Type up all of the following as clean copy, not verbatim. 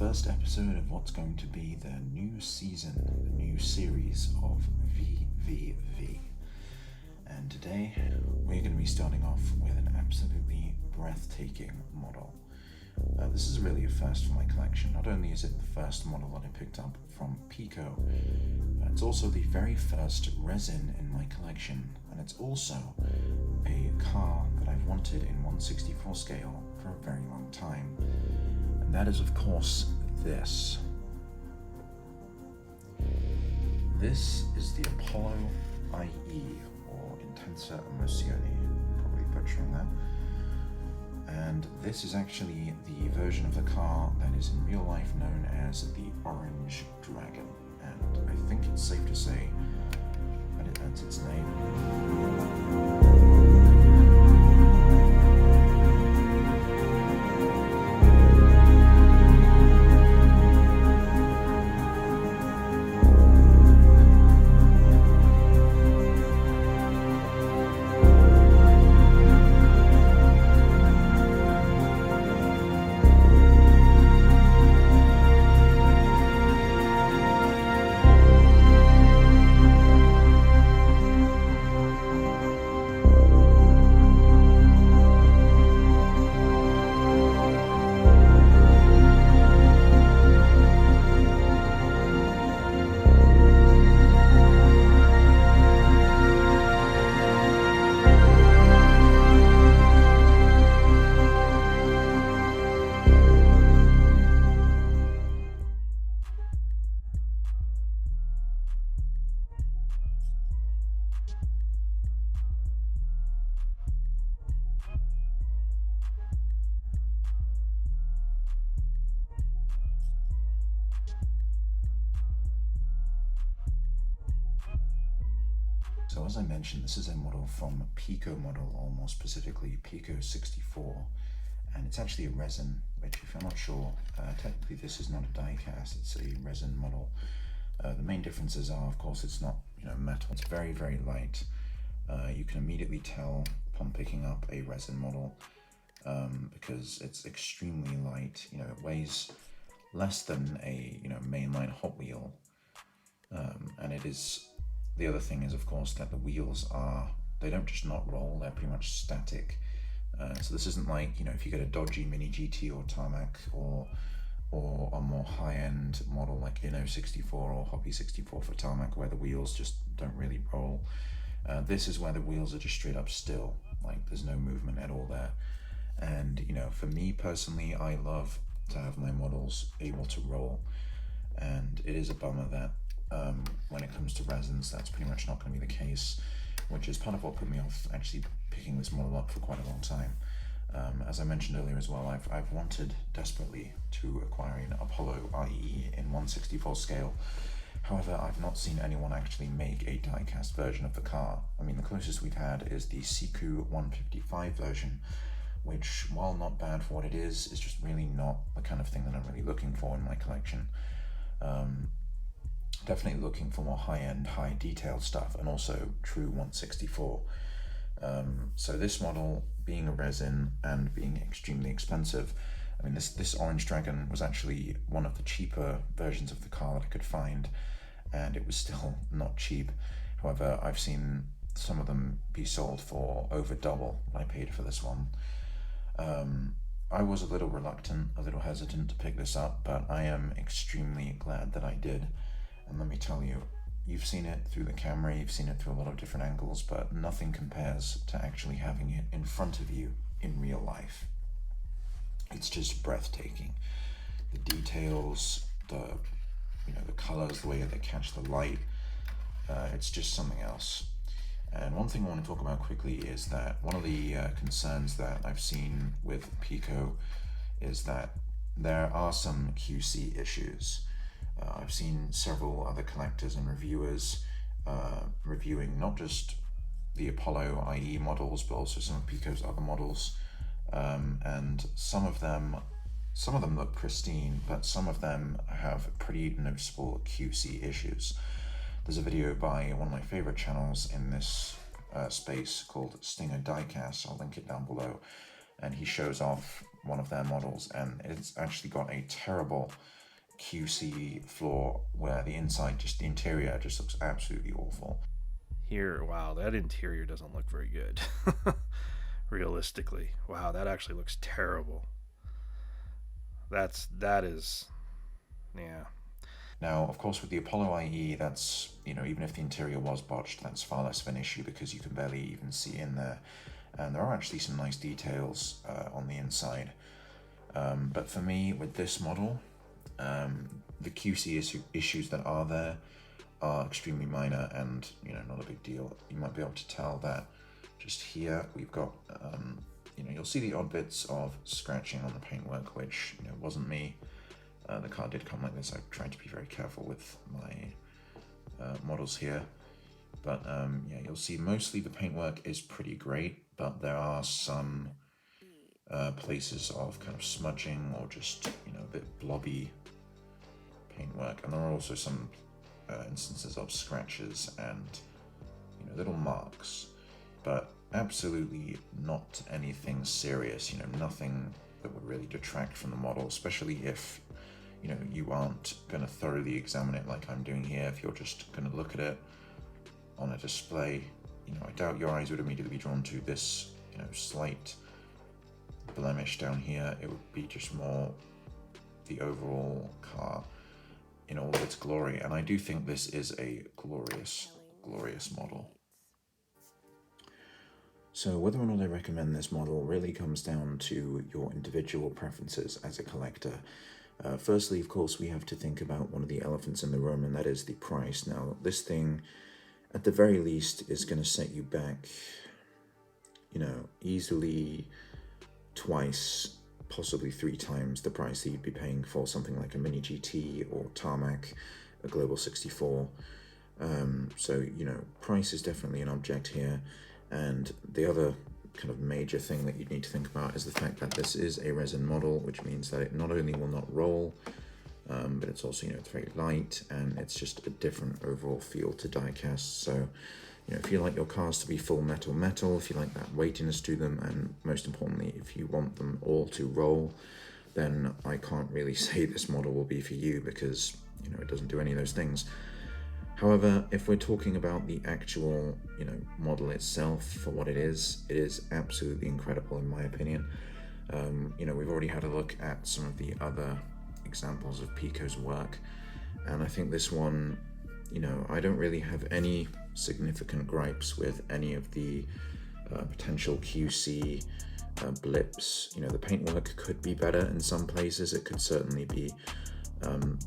first episode of what's going to be the new season, the new series of VVV. And today we're going to be starting off with an absolutely breathtaking model. This is really a first for my collection. Not only is it the first model that I picked up from Pico, it's also the very first resin in my collection, and it's also a car that I've wanted in 1/64 scale for a very long time. And that is, of course, this. This is the Apollo IE, or Intensa Emozioni, probably butchering that. And this is actually the version of the car that is in real life known as the Orange Dragon. And I think it's safe to say that that's its name. So as I mentioned, this is a model from Pico model, or more specifically Pico 64, and it's actually a resin, which if you're not sure, technically this is not a die cast, it's a resin model. The main differences are, of course, it's not metal. It's very, very light. You can immediately tell upon picking up a resin model because it's extremely light. It weighs less than a mainline Hot Wheel, and it is. The other thing is, of course, that the wheels they don't just not roll, they're pretty much static. So this isn't like, if you get a dodgy Mini GT or Tarmac or a more high-end model like Inno 64 or Hoppy 64 for Tarmac, where the wheels just don't really roll. This is where the wheels are just straight up still, like there's no movement at all there. And, for me personally, I love to have my models able to roll. And it is a bummer that when it comes to resins, that's pretty much not going to be the case, which is part of what put me off actually picking this model up for quite a long time. As I mentioned earlier as well, I've wanted desperately to acquire an Apollo IE in 1/64 scale. However, I've not seen anyone actually make a die-cast version of the car. I mean, the closest we've had is the Siku 155 version, which, while not bad for what it is just really not the kind of thing that I'm really looking for in my collection. Definitely looking for more high-end, high-detailed stuff, and also true 1/64. So this model, being a resin and being extremely expensive, I mean, this Orange Dragon was actually one of the cheaper versions of the car that I could find, and it was still not cheap. However, I've seen some of them be sold for over double what I paid for this one. I was a little reluctant, a little hesitant to pick this up, but I am extremely glad that I did. And let me tell you, you've seen it through the camera, you've seen it through a lot of different angles, but nothing compares to actually having it in front of you in real life. It's just breathtaking. The details, the colors, the way they catch the light, it's just something else. And one thing I want to talk about quickly is that one of the concerns that I've seen with Pico is that there are some QC issues. I've seen several other collectors and reviewers reviewing not just the Apollo IE models, but also some of Pico's other models, and some of them look pristine, but some of them have pretty noticeable QC issues. There's a video by one of my favorite channels in this space called Stinger Diecast. I'll link it down below, and he shows off one of their models, and it's actually got a terrible QC flaw where the inside, just the interior, just looks absolutely awful. Here, wow, that interior doesn't look very good. Realistically, wow, that actually looks terrible. That is, yeah. Now, of course, with the Apollo IE, that's, even if the interior was botched, that's far less of an issue because you can barely even see in there. And there are actually some nice details on the inside. But for me, with this model, the QC issues that are there are extremely minor and, not a big deal. You might be able to tell that just here we've got, you'll see the odd bits of scratching on the paintwork, which, wasn't me. The car did come like this. I tried to be very careful with my models here. But yeah, you'll see mostly the paintwork is pretty great, but there are some places of kind of smudging or just, a bit blobby paintwork. And there are also some instances of scratches and, little marks. But absolutely not anything serious, nothing that would really detract from the model, especially if you aren't going to thoroughly examine it like I'm doing here. If you're just going to look at it on a display, I doubt your eyes would immediately be drawn to this, slight blemish down here. It would be just more the overall car in all of its glory. And I do think this is a glorious, glorious model. So whether or not I recommend this model really comes down to your individual preferences as a collector. Firstly, of course, we have to think about one of the elephants in the room, and that is the price. Now, this thing, at the very least, is going to set you back, easily twice, possibly 3 times the price that you'd be paying for something like a Mini GT or Tarmac, a Global 64. So, price is definitely an object here. And the other kind of major thing that you need to think about is the fact that this is a resin model, which means that it not only will not roll, but it's also, it's very light, and it's just a different overall feel to diecast. So, if you like your cars to be full metal, if you like that weightiness to them, and most importantly, if you want them all to roll, then I can't really say this model will be for you because, it doesn't do any of those things. However, if we're talking about the actual, model itself for what it is absolutely incredible in my opinion. We've already had a look at some of the other examples of Pico's work, and I think this one, I don't really have any significant gripes with any of the potential QC blips. The paintwork could be better in some places. It could certainly be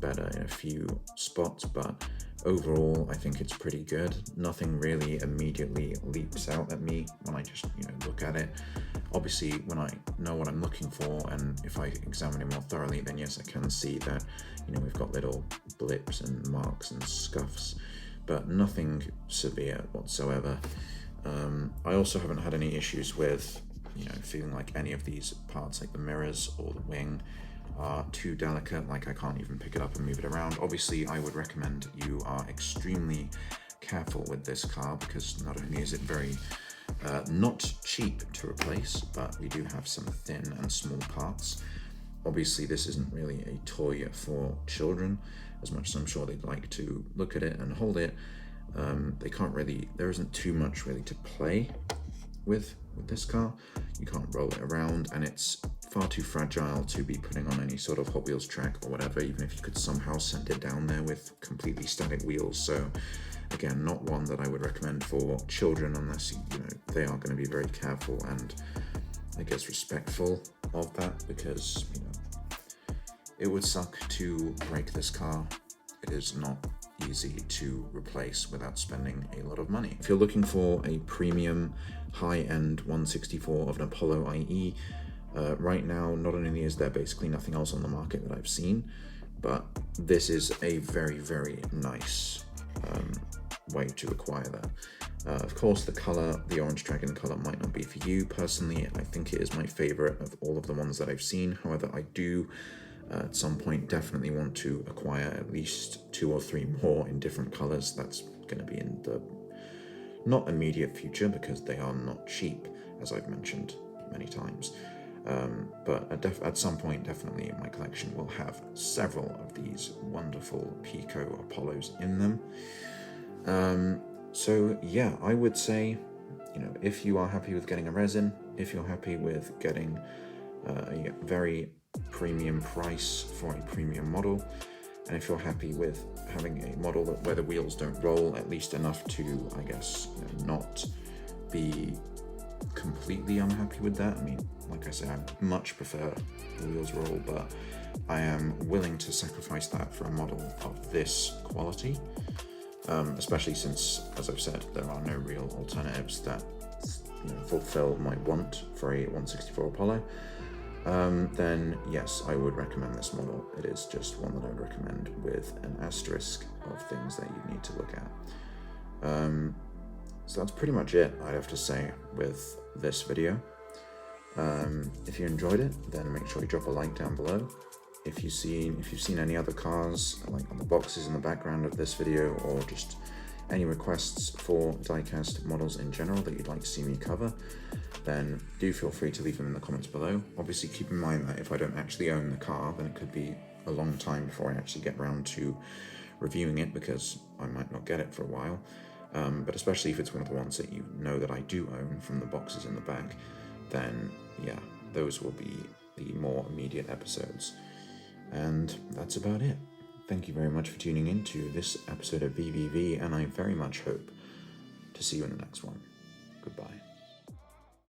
better in a few spots, but overall I think it's pretty good. Nothing really immediately leaps out at me when I just look at it. Obviously, when I know what I'm looking for, and if I examine it more thoroughly, then yes, I can see that we've got little blips and marks and scuffs, but nothing severe whatsoever. I also haven't had any issues with feeling like any of these parts, like the mirrors or the wing, are too delicate, like I can't even pick it up and move it around. Obviously, I would recommend you are extremely careful with this car, because not only is it very not cheap to replace, but we do have some thin and small parts. Obviously, this isn't really a toy for children, as much as I'm sure they'd like to look at it and hold it. There isn't too much really to play with this car. You can't roll it around, and it's far too fragile to be putting on any sort of Hot Wheels track or whatever, even if you could somehow send it down there with completely static wheels. So again, not one that I would recommend for children, unless they are going to be very careful and I guess respectful of that, because it would suck to break this car. It is not easy to replace without spending a lot of money. If you're looking for a premium high-end 164 of an Apollo IE, right now, not only is there basically nothing else on the market that I've seen, but this is a very, very nice way to acquire that. Of course, the orange dragon color might not be for you. Personally, I think it is my favorite of all of the ones that I've seen. However, I do at some point definitely want to acquire at least 2 or 3 more in different colors. That's going to be in the not immediate future, because they are not cheap, as I've mentioned many times. But at some point, definitely, my collection will have several of these wonderful Pico Apollos in them. So yeah, I would say, if you are happy with getting a resin, if you're happy with getting a very premium price for a premium model, and if you're happy with having a model where the wheels don't roll, at least enough to, I guess, not be completely unhappy with that. I mean, like I said, I much prefer the wheels roll, but I am willing to sacrifice that for a model of this quality, especially since, as I've said, there are no real alternatives that fulfill my want for a 164 Apollo. Then yes, I would recommend this model. It is just one that I would recommend with an asterisk of things that you need to look at. So that's pretty much it, I'd have to say, with this video. If you enjoyed it, then make sure you drop a like down below. If you've seen any other cars, like on the boxes in the background of this video, or just any requests for diecast models in general that you'd like to see me cover, then do feel free to leave them in the comments below. Obviously keep in mind that if I don't actually own the car, then it could be a long time before I actually get around to reviewing it, because I might not get it for a while. But especially if it's one of the ones that you know that I do own from the boxes in the back, then yeah, those will be the more immediate episodes. And that's about it. Thank you very much for tuning in to this episode of VVV, and I very much hope to see you in the next one. Goodbye.